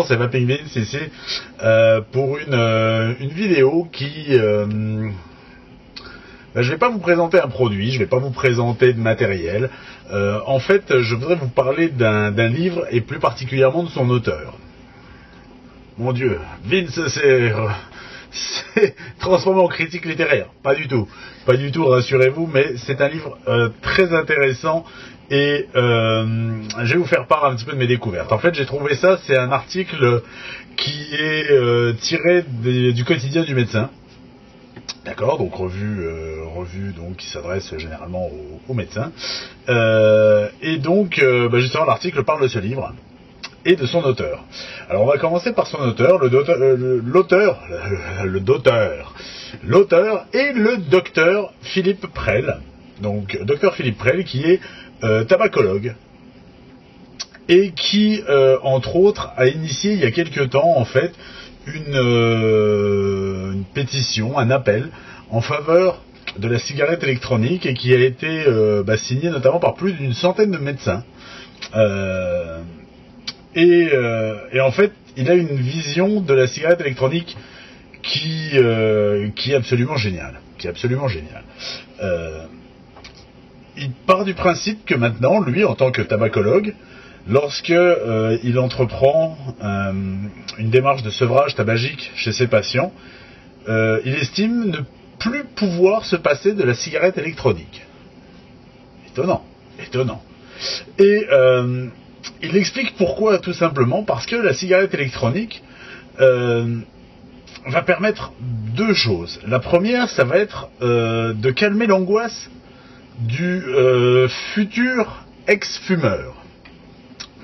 bonjour, c'est Vaping Vince ici pour une vidéo qui... je vais pas vous présenter un produit, je vais pas vous présenter de matériel. En fait, je voudrais vous parler d'un livre et plus particulièrement de son auteur. Mon Dieu, Vince s'est transformé en critique littéraire. Pas du tout, rassurez-vous, mais c'est un livre très intéressant et je vais vous faire part un petit peu de mes découvertes. En fait, j'ai trouvé ça, c'est un article qui est tiré du quotidien du médecin. D'accord, donc revue donc qui s'adresse généralement aux médecins. Et donc, justement, l'article parle de ce livre et de son auteur. Alors, on va commencer par son auteur, l'auteur est le docteur Philippe Prel. Donc, docteur Philippe Prel, qui est tabacologue et qui, entre autres, a initié il y a quelque temps, en fait, une pétition, un appel en faveur de la cigarette électronique et qui a été signé notamment par plus d'une centaine de médecins. Et en fait, il a une vision de la cigarette électronique qui est absolument géniale. Il part du principe que maintenant, lui, en tant que tabacologue, lorsque il entreprend une démarche de sevrage tabagique chez ses patients, il estime ne plus pouvoir se passer de la cigarette électronique. Étonnant. Et il explique pourquoi, tout simplement, parce que la cigarette électronique va permettre deux choses. La première, ça va être de calmer l'angoisse du futur ex-fumeur.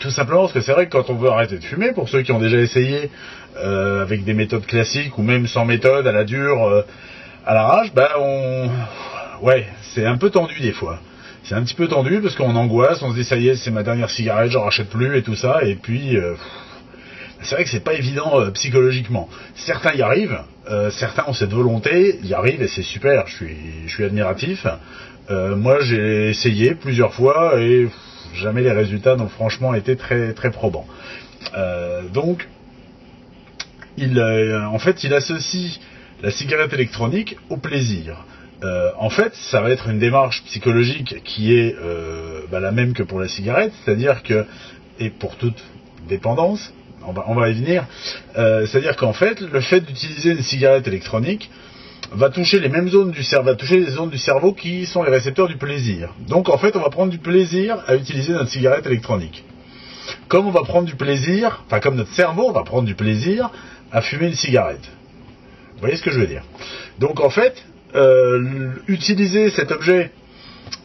Tout simplement parce que c'est vrai que quand on veut arrêter de fumer, pour ceux qui ont déjà essayé avec des méthodes classiques ou même sans méthode, à la dure, à l'arrache, c'est un peu tendu des fois. C'est un petit peu tendu parce qu'on angoisse, on se dit ça y est, c'est ma dernière cigarette, j'en rachète plus et tout ça, et puis c'est vrai que c'est pas évident psychologiquement. Certains y arrivent, certains ont cette volonté, y arrivent et c'est super, je suis admiratif. Moi j'ai essayé plusieurs fois et jamais les résultats n'ont franchement été très très probants. Donc en fait il associe la cigarette électronique au plaisir. En fait, ça va être une démarche psychologique qui est la même que pour la cigarette, c'est-à-dire que, et pour toute dépendance, on va y venir, c'est-à-dire qu'en fait, le fait d'utiliser une cigarette électronique va toucher les mêmes zones du cerveau, va toucher les zones du cerveau qui sont les récepteurs du plaisir. Donc en fait, on va prendre du plaisir à utiliser notre cigarette électronique. Comme on va prendre du plaisir, comme notre cerveau va prendre du plaisir à fumer une cigarette. Vous voyez ce que je veux dire? Donc en fait, utiliser cet objet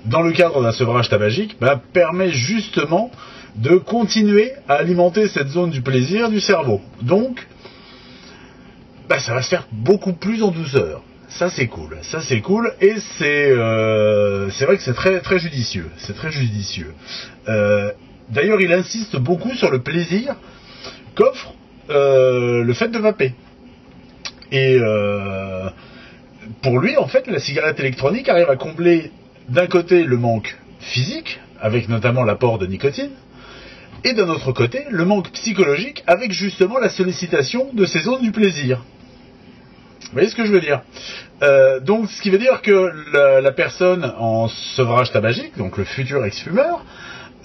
dans le cadre d'un sevrage tabagique permet justement de continuer à alimenter cette zone du plaisir du cerveau. Donc, ça va se faire beaucoup plus en douceur. Ça c'est cool, et c'est vrai que c'est très très judicieux. D'ailleurs, il insiste beaucoup sur le plaisir qu'offre le fait de vaper. Et pour lui, en fait, la cigarette électronique arrive à combler d'un côté le manque physique, avec notamment l'apport de nicotine, et d'un autre côté, le manque psychologique, avec justement la sollicitation de ces zones du plaisir. Vous voyez ce que je veux dire? Donc, ce qui veut dire que la personne en sevrage tabagique, donc le futur ex-fumeur,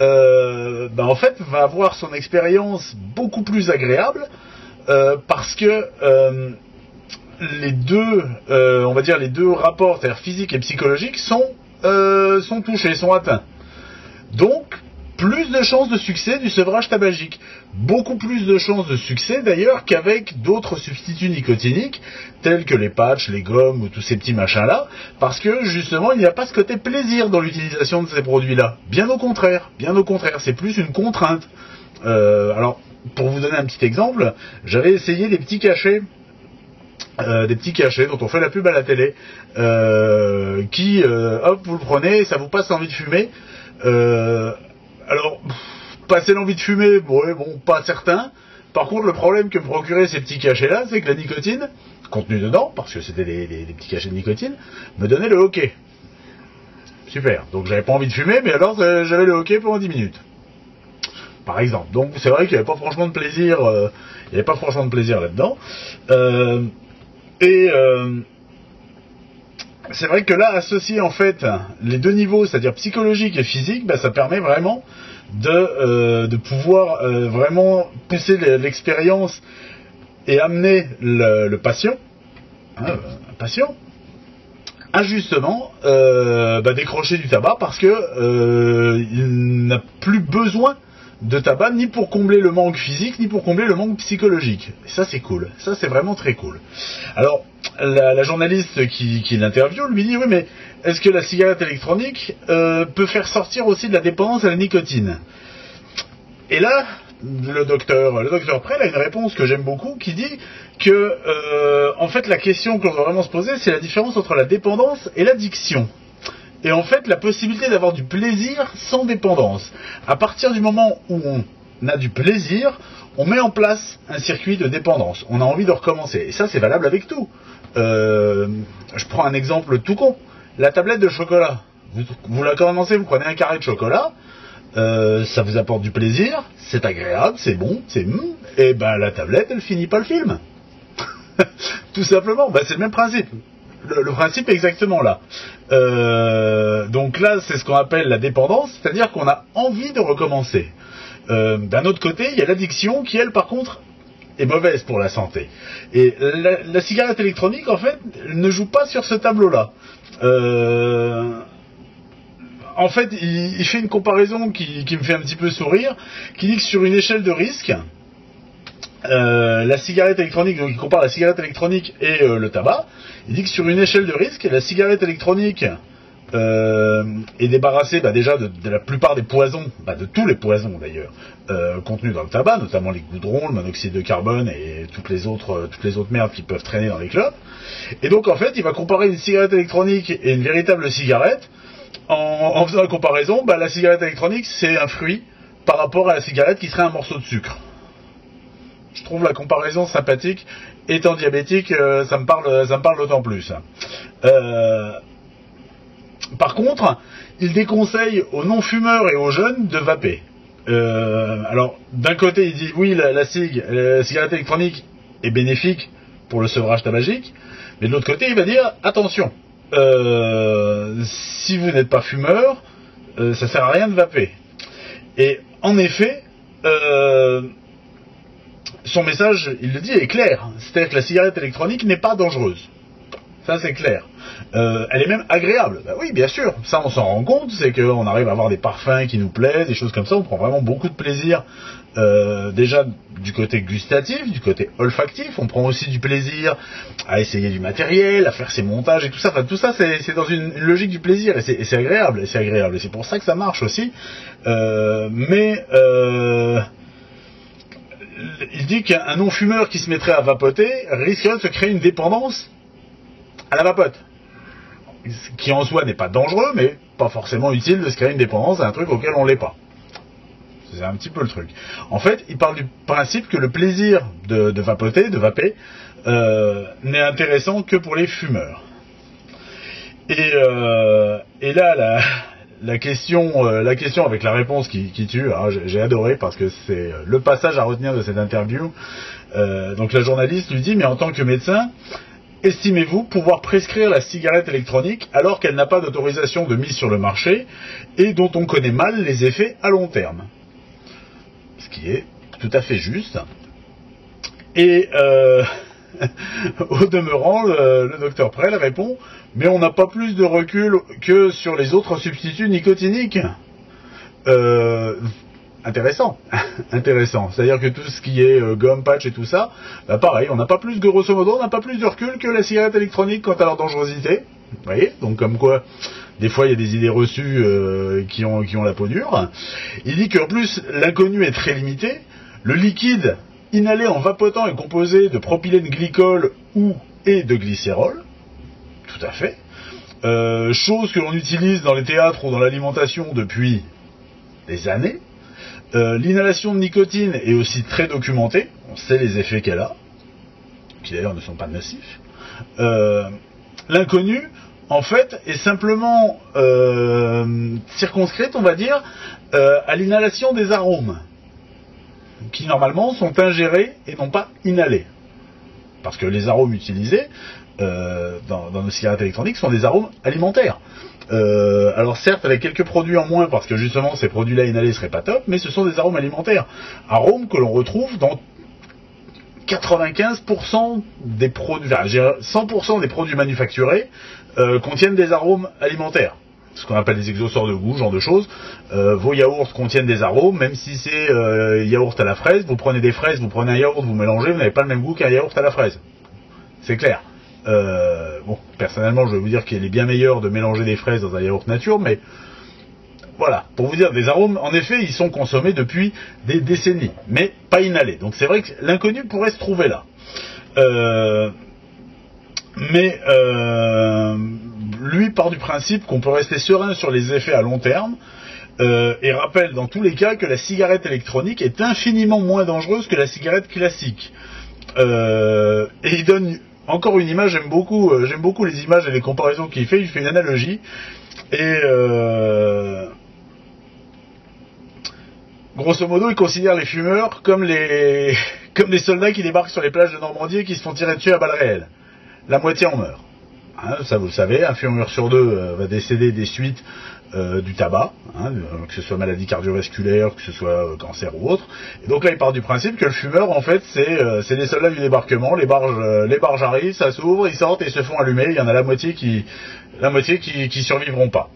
en fait, va avoir son expérience beaucoup plus agréable, parce que les deux rapports, c'est-à-dire physique et psychologique, sont touchés, sont atteints. Donc, plus de chances de succès du sevrage tabagique. Beaucoup plus de chances de succès, d'ailleurs, qu'avec d'autres substituts nicotiniques, tels que les patchs, les gommes, ou tous ces petits machins-là, parce que, justement, il n'y a pas ce côté plaisir dans l'utilisation de ces produits-là. Bien au contraire, c'est plus une contrainte. Alors, pour vous donner un petit exemple, j'avais essayé des petits cachets dont on fait la pub à la télé, qui, vous le prenez, ça vous passe l'envie de fumer. Alors, passer l'envie de fumer, pas certain. Par contre, le problème que me procuraient ces petits cachets-là, c'est que la nicotine, contenue dedans, parce que c'était des petits cachets de nicotine, me donnait le hoquet. Super. Donc j'avais pas envie de fumer, mais alors j'avais le hoquet pendant 10 minutes. par exemple. Donc c'est vrai qu'il n'y avait pas franchement de plaisir, là-dedans. C'est vrai que là, associer en fait les deux niveaux, c'est-à-dire psychologique et physique, ça permet vraiment de pouvoir vraiment pousser l'expérience et amener le patient, à justement décrocher du tabac parce que il n'a plus besoin de tabac ni pour combler le manque physique ni pour combler le manque psychologique. Et ça c'est cool, ça c'est vraiment très cool. Alors la journaliste qui l'interviewe lui dit oui mais est-ce que la cigarette électronique peut faire sortir aussi de la dépendance à la nicotine? Et là le docteur Prel a une réponse que j'aime beaucoup qui dit que en fait la question qu'on doit vraiment se poser c'est la différence entre la dépendance et l'addiction. Et en fait, la possibilité d'avoir du plaisir sans dépendance. À partir du moment où on a du plaisir, on met en place un circuit de dépendance. On a envie de recommencer. Et ça, c'est valable avec tout. Je prends un exemple tout con. La tablette de chocolat. Vous la commencez, vous prenez un carré de chocolat. Ça vous apporte du plaisir. C'est agréable, c'est bon, c'est et la tablette, elle finit pas le film. Tout simplement. C'est le même principe. Le principe est exactement là. Donc là, c'est ce qu'on appelle la dépendance, c'est-à-dire qu'on a envie de recommencer. D'un autre côté, il y a l'addiction qui, elle, par contre, est mauvaise pour la santé. Et la cigarette électronique, en fait, ne joue pas sur ce tableau-là. En fait, il fait une comparaison qui me fait un petit peu sourire, qui dit que sur une échelle de risque, la cigarette électronique, donc il compare la cigarette électronique et le tabac, il dit que sur une échelle de risque, la cigarette électronique est débarrassée déjà de la plupart des poisons, de tous les poisons d'ailleurs, contenus dans le tabac, notamment les goudrons, le monoxyde de carbone et toutes les autres merdes qui peuvent traîner dans les clopes. Et donc en fait, il va comparer une cigarette électronique et une véritable cigarette en faisant la comparaison. La cigarette électronique, c'est un fruit par rapport à la cigarette qui serait un morceau de sucre. Je trouve la comparaison sympathique. Étant diabétique, ça me parle d'autant plus. Par contre, il déconseille aux non-fumeurs et aux jeunes de vaper. Alors, d'un côté, il dit oui, la cigarette électronique est bénéfique pour le sevrage tabagique, mais de l'autre côté, il va dire attention, si vous n'êtes pas fumeur, ça sert à rien de vaper. Et en effet, son message, il le dit, est clair. C'est-à-dire que la cigarette électronique n'est pas dangereuse. Ça, c'est clair. Elle est même agréable. Oui, bien sûr. Ça, on s'en rend compte. C'est qu'on arrive à avoir des parfums qui nous plaisent, des choses comme ça. On prend vraiment beaucoup de plaisir. Déjà, du côté gustatif, du côté olfactif. On prend aussi du plaisir à essayer du matériel, à faire ses montages et tout ça. Enfin, tout ça, c'est dans une logique du plaisir. Et c'est agréable. Et c'est agréable. Et c'est pour ça que ça marche aussi. Il dit qu'un non-fumeur qui se mettrait à vapoter risquerait de se créer une dépendance à la vapote, qui en soi n'est pas dangereux, mais pas forcément utile de se créer une dépendance à un truc auquel on l'est pas. C'est un petit peu le truc. En fait, il parle du principe que le plaisir de vapoter, de vaper, n'est intéressant que pour les fumeurs. Et là, la question avec la réponse qui tue, j'ai adoré parce que c'est le passage à retenir de cette interview. Donc la journaliste lui dit, mais en tant que médecin, estimez-vous pouvoir prescrire la cigarette électronique alors qu'elle n'a pas d'autorisation de mise sur le marché et dont on connaît mal les effets à long terme? Ce qui est tout à fait juste. Et au demeurant, le docteur Prel répond, mais on n'a pas plus de recul que sur les autres substituts nicotiniques. Intéressant. C'est-à-dire que tout ce qui est gomme, patch et tout ça, pareil, on n'a pas plus, grosso modo, on n'a pas plus de recul que la cigarette électronique quant à leur dangerosité. Vous voyez? Donc comme quoi, des fois il y a des idées reçues qui ont la peau dure. Il dit qu'en plus, l'inconnu est très limité. Le liquide inhalé en vapotant est composé de propylène glycol et de glycérol. Tout à fait. Chose que l'on utilise dans les théâtres ou dans l'alimentation depuis des années. L'inhalation de nicotine est aussi très documentée. On sait les effets qu'elle a, qui d'ailleurs ne sont pas nocifs. L'inconnu, en fait, est simplement circonscrite, on va dire, à l'inhalation des arômes. qui normalement sont ingérés et non pas inhalés. Parce que les arômes utilisés dans nos cigarettes électroniques sont des arômes alimentaires. Alors certes avec quelques produits en moins parce que justement ces produits-là inhalés seraient pas top, mais ce sont des arômes alimentaires. Arômes que l'on retrouve dans 95% des produits, enfin, 100% des produits manufacturés contiennent des arômes alimentaires. Ce qu'on appelle des exhausteurs de goût, genre de choses. Vos yaourts contiennent des arômes, même si c'est yaourt à la fraise, vous prenez des fraises, vous prenez un yaourt, vous mélangez, vous n'avez pas le même goût qu'un yaourt à la fraise. C'est clair. Bon, personnellement, je vais vous dire qu'il est bien meilleur de mélanger des fraises dans un yaourt nature, mais voilà, pour vous dire, des arômes, en effet, ils sont consommés depuis des décennies, mais pas inhalés. Donc c'est vrai que l'inconnu pourrait se trouver là. Lui part du principe qu'on peut rester serein sur les effets à long terme, et rappelle dans tous les cas que la cigarette électronique est infiniment moins dangereuse que la cigarette classique. Et il donne encore une image, j'aime beaucoup les images et les comparaisons qu'il fait, il fait une analogie, et grosso modo, il considère les fumeurs comme des soldats qui débarquent sur les plages de Normandie et qui se font tirer dessus à balles réelles. La moitié en meurt. Hein, ça vous le savez, un fumeur sur deux va décéder des suites du tabac, hein, que ce soit maladie cardiovasculaire, que ce soit cancer ou autre. Et donc là, il part du principe que le fumeur, en fait, c'est les soldats du débarquement. Les barges arrivent, ça s'ouvre, ils sortent et ils se font allumer. Il y en a la moitié qui survivront pas.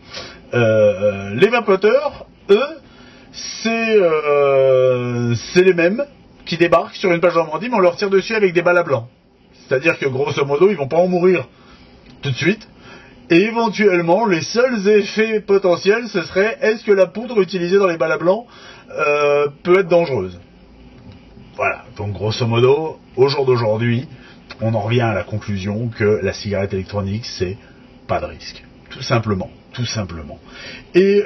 Les vapoteurs, eux, c'est les mêmes qui débarquent sur une plage de Normandie, mais on leur tire dessus avec des balles à blanc. C'est-à-dire que grosso modo, ils vont pas en mourir tout de suite. Et éventuellement, les seuls effets potentiels, ce serait est-ce que la poudre utilisée dans les balles à blanc peut être dangereuse. Voilà. Donc grosso modo, au jour d'aujourd'hui, on en revient à la conclusion que la cigarette électronique, c'est pas de risque. Tout simplement. Et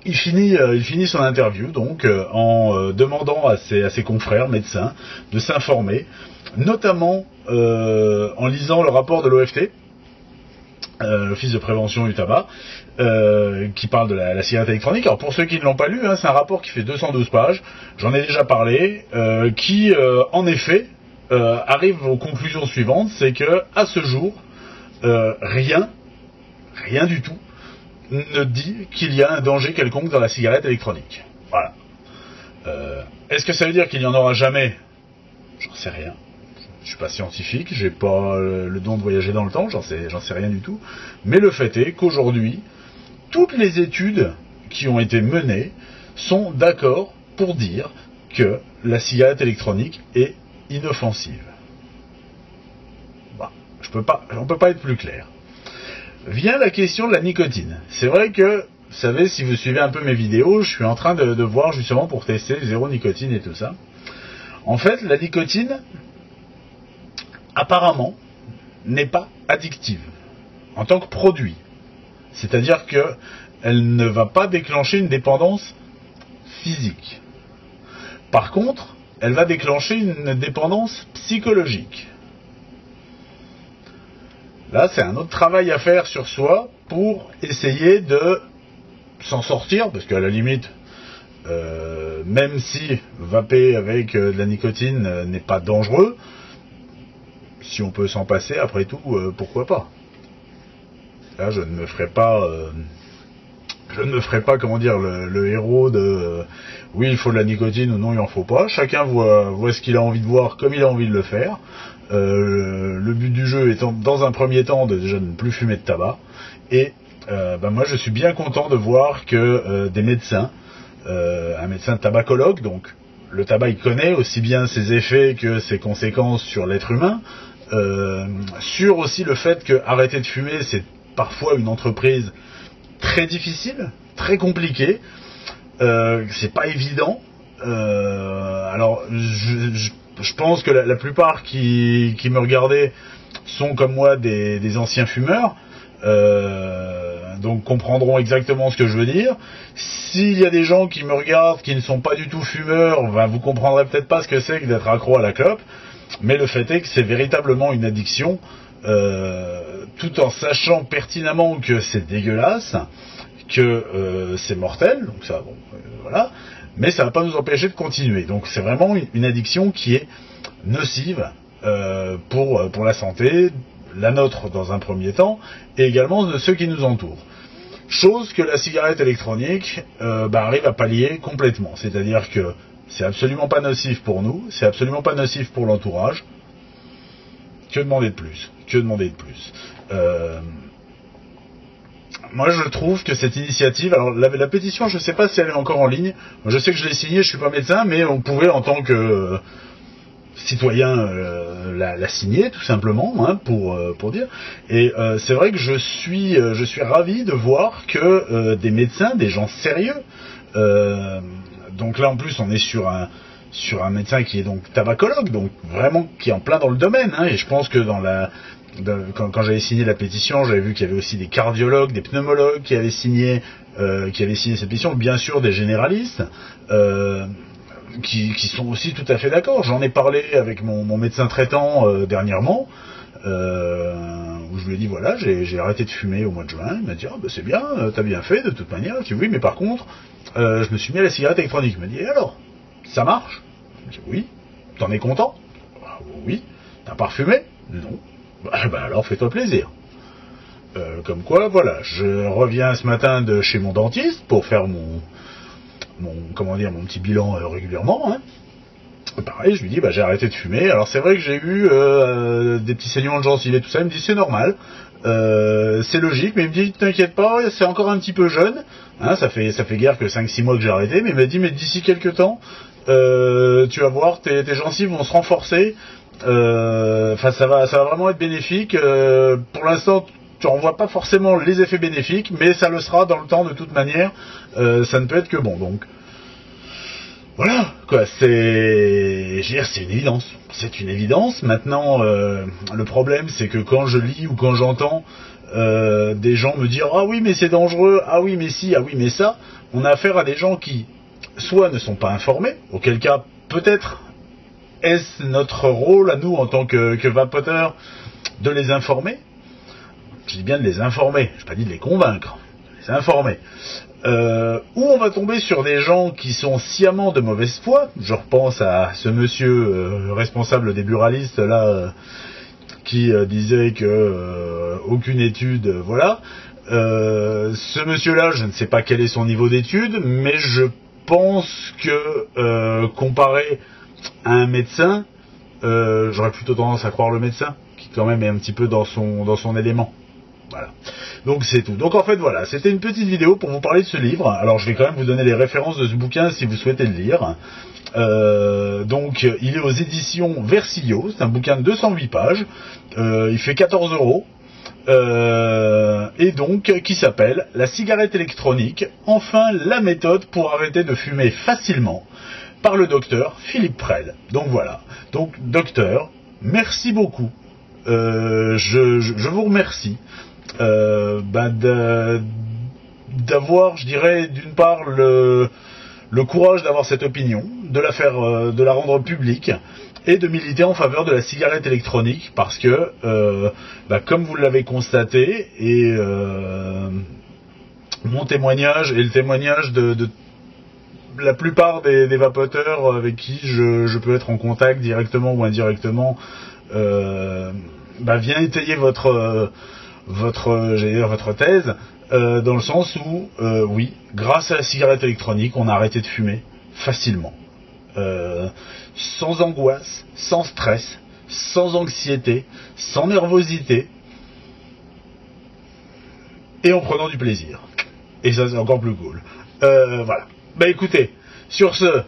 il finit son interview donc en demandant à ses confrères médecins de s'informer, notamment en lisant le rapport de l'OFT, l'Office de prévention du tabac, qui parle de la cigarette électronique. Alors pour ceux qui ne l'ont pas lu, hein, c'est un rapport qui fait 212 pages, j'en ai déjà parlé, qui en effet arrive aux conclusions suivantes, c'est que à ce jour, rien du tout ne dit qu'il y a un danger quelconque dans la cigarette électronique. Voilà. Est-ce que ça veut dire qu'il n'y en aura jamais? J'en sais rien. Je suis pas scientifique, j'ai pas le don de voyager dans le temps, j'en sais rien du tout. Mais le fait est qu'aujourd'hui, toutes les études qui ont été menées sont d'accord pour dire que la cigarette électronique est inoffensive. Bah, on peut pas être plus clair. Vient la question de la nicotine. C'est vrai que, vous savez, si vous suivez un peu mes vidéos, je suis en train de voir justement pour tester zéro nicotine et tout ça. En fait, la nicotine, apparemment, n'est pas addictive en tant que produit. C'est-à-dire qu'elle ne va pas déclencher une dépendance physique. Par contre, elle va déclencher une dépendance psychologique. Là, c'est un autre travail à faire sur soi pour essayer de s'en sortir, parce qu'à la limite, même si vaper avec de la nicotine n'est pas dangereux, si on peut s'en passer, après tout, pourquoi pas? Là, je ne me ferai pas, comment dire, le héros de oui, il faut de la nicotine ou non, il en faut pas. Chacun voit ce qu'il a envie de voir comme il a envie de le faire. Le but du jeu étant, dans un premier temps, déjà de ne plus fumer de tabac. Et moi, je suis bien content de voir que des médecins, un médecin tabacologue, donc le tabac, il connaît aussi bien ses effets que ses conséquences sur l'être humain, sur aussi le fait que arrêter de fumer, c'est parfois une entreprise très difficile, très compliquée, c'est pas évident. Alors, je pense que la plupart qui me regardaient sont comme moi des anciens fumeurs, donc comprendront exactement ce que je veux dire. S'il y a des gens qui me regardent qui ne sont pas du tout fumeurs, vous comprendrez peut-être pas ce que c'est que d'être accro à la clope, mais le fait est que c'est véritablement une addiction, tout en sachant pertinemment que c'est dégueulasse, que c'est mortel, donc ça, bon, voilà. mais ça va pas nous empêcher de continuer. Donc c'est vraiment une addiction qui est nocive pour la santé, la nôtre dans un premier temps, et également de ceux qui nous entourent. Chose que la cigarette électronique arrive à pallier complètement. C'est-à-dire que c'est absolument pas nocif pour nous, c'est absolument pas nocif pour l'entourage. Que demander de plus? Que demander de plus? Moi, je trouve que cette initiative, alors la pétition, je sais pas si elle est encore en ligne. Je sais que je l'ai signée, je suis pas médecin, mais on pouvait en tant que citoyen la signer tout simplement, hein, pour dire. Et c'est vrai que je suis ravi de voir que des médecins, des gens sérieux. Donc là, en plus, on est sur un médecin qui est donc tabacologue, donc vraiment qui est en plein dans le domaine. Hein, et je pense que quand j'avais signé la pétition, j'avais vu qu'il y avait aussi des cardiologues, des pneumologues qui avaient signé cette pétition, bien sûr des généralistes, qui sont aussi tout à fait d'accord. J'en ai parlé avec mon médecin traitant dernièrement, où je lui ai dit voilà, j'ai arrêté de fumer au mois de juin. Il m'a dit c'est bien, t'as bien fait de toute manière. Je dis oui, mais par contre, je me suis mis à la cigarette électronique. Il m'a dit et alors, ça marche? Je dis oui. T'en es content? Oui. T'as pas refumé? Non. Alors fais-toi plaisir. Comme quoi, voilà, je reviens ce matin de chez mon dentiste pour faire mon petit bilan régulièrement. Hein. Pareil, je lui dis, j'ai arrêté de fumer. Alors c'est vrai que j'ai eu des petits saignements de gencives et tout ça. Il me dit, c'est normal, c'est logique, mais il me dit, t'inquiète pas, c'est encore un petit peu jeune. Hein, ça fait guère que 5-6 mois que j'ai arrêté, mais il m'a dit, mais d'ici quelques temps, tu vas voir, tes gencives vont se renforcer. Ça va vraiment être bénéfique. Pour l'instant, tu n'en vois pas forcément les effets bénéfiques, mais ça le sera dans le temps de toute manière. Ça ne peut être que bon. Donc voilà, quoi. C'est une évidence. C'est une évidence. Maintenant, le problème, c'est que quand je lis ou quand j'entends des gens me dire ah oui mais c'est dangereux, ah oui mais si, ah oui mais ça, on a affaire à des gens qui soit ne sont pas informés, auquel cas peut-être est-ce notre rôle à nous en tant que vapoteurs de les informer? Je dis bien de les informer, je n'ai pas dit de les convaincre, de les informer. Ou on va tomber sur des gens qui sont sciemment de mauvaise foi. Je repense à ce monsieur responsable des buralistes là, qui disait que aucune étude, voilà. Ce monsieur-là, je ne sais pas quel est son niveau d'étude, mais je pense que comparé à un médecin, j'aurais plutôt tendance à croire le médecin, qui quand même est un petit peu dans son élément. Voilà. Donc c'est tout. Donc en fait voilà, c'était une petite vidéo pour vous parler de ce livre. Alors je vais quand même vous donner les références de ce bouquin si vous souhaitez le lire. Donc il est aux éditions Versilio, c'est un bouquin de 208 pages, il fait 14 €, et donc qui s'appelle La cigarette électronique, enfin la méthode pour arrêter de fumer facilement, par le docteur Philippe Prel. Donc voilà. Donc docteur, merci beaucoup. Je vous remercie d'avoir, je dirais, d'une part le courage d'avoir cette opinion, de la rendre publique et de militer en faveur de la cigarette électronique parce que, comme vous l'avez constaté et mon témoignage et le témoignage de la plupart des vapoteurs avec qui je peux être en contact directement ou indirectement vient étayer votre thèse, dans le sens où oui, grâce à la cigarette électronique, on a arrêté de fumer facilement, sans angoisse, sans stress, sans anxiété, sans nervosité, et en prenant du plaisir. Et ça c'est encore plus cool. Voilà. Écoutez, sur ce,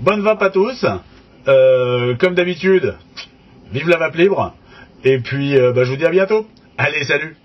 bonne vape à tous. Comme d'habitude, vive la vape libre. Et puis, je vous dis à bientôt. Allez, salut!